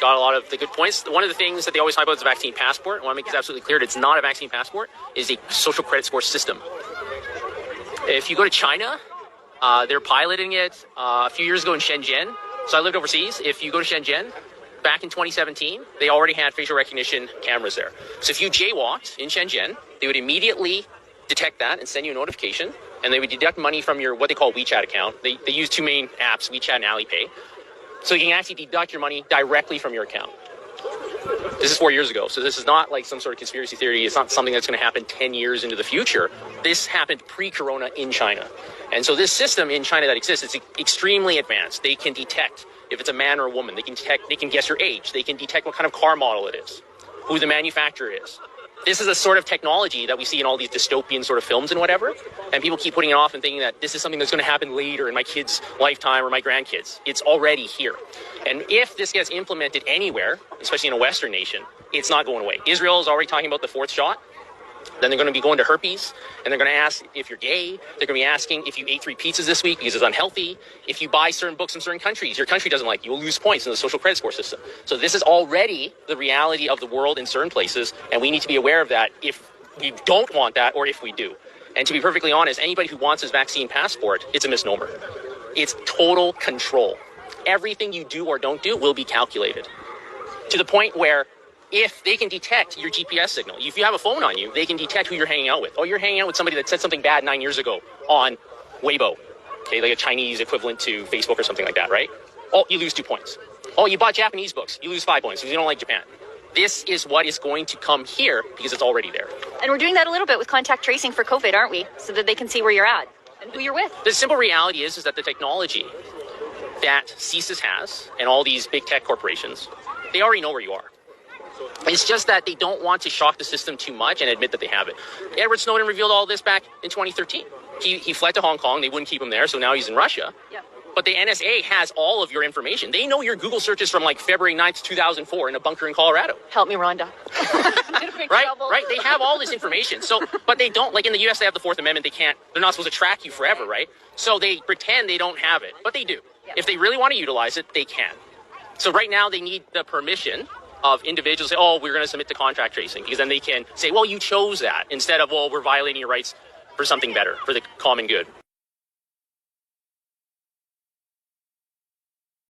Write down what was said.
got a lot of the good points. One of the things that they always talk about is a vaccine passport. I want to make this absolutely clear. It's not a vaccine passport. It's a social credit score system. If you go to China, they're piloting it a few years ago in Shenzhen. So I lived overseas. If you go to Shenzhen, back in 2017, they already had facial recognition cameras there. So if you jaywalked in Shenzhen, they would immediately detect that and send you a notification, and they would deduct money from your what they call WeChat account. They use two main apps, WeChat and Alipay. So you can actually deduct your money directly from your account. This is 4 years ago, so this is not like some sort of conspiracy theory. It's not something that's going to happen 10 years into the future. This happened pre-corona in China. And so this system in China that exists is extremely advanced. They can detect if it's a man or a woman. They can guess your age. They can detect what kind of car model it is, who the manufacturer is. This is a sort of technology that we see in all these dystopian sort of films and whatever. And people keep putting it off and thinking that this is something that's going to happen later in my kids' lifetime or my grandkids. It's already here. And if this gets implemented anywhere, especially in a Western nation, it's not going away. Israel is already talking about the fourth shot. Then they're going to be going to herpes, and they're going to ask if you're gay. They're going to be asking if you ate 3 pizzas this week because it's unhealthy. If you buy certain books from certain countries, your country doesn't like you, you'll lose points in the social credit score system. So this is already the reality of the world in certain places, and we need to be aware of that if we don't want that or if we do. And to be perfectly honest, anybody who wants this vaccine passport, it's a misnomer. It's total control. Everything you do or don't do will be calculated to the point where if they can detect your GPS signal, if you have a phone on you, they can detect who you're hanging out with. Oh, you're hanging out with somebody that said something bad 9 years ago on Weibo, okay, like a Chinese equivalent to Facebook or something like that, right? Oh, you lose 2 points. Oh, you bought Japanese books, you lose 5 points because you don't like Japan. This is what is going to come here because it's already there. And we're doing that a little bit with contact tracing for COVID, aren't we? So that they can see where you're at and who you're with. The simple reality is that the technology that Ssstm has and all these big tech corporations, they already know where you are. It's just that they don't want to shock the system too much and admit that they have it. Edward Snowden revealed all this back in 2013. He fled to Hong Kong. They wouldn't keep him there, so now he's in Russia. Yep. But the NSA has all of your information. They know your Google searches from like February 9th, 2004 in a bunker in Colorado. Help me, Rhonda. Right? They have all this information. So, but they don't, like in the US, they have the Fourth Amendment. They're not supposed to track you forever, right? So they pretend they don't have it, but they do. Yep. If they really want to utilize it, they can. So right now they need the permission of individuals say, oh, we're going to submit to contract tracing, because then they can say, well, you chose that, instead of, well, we're violating your rights for something better, for the common good.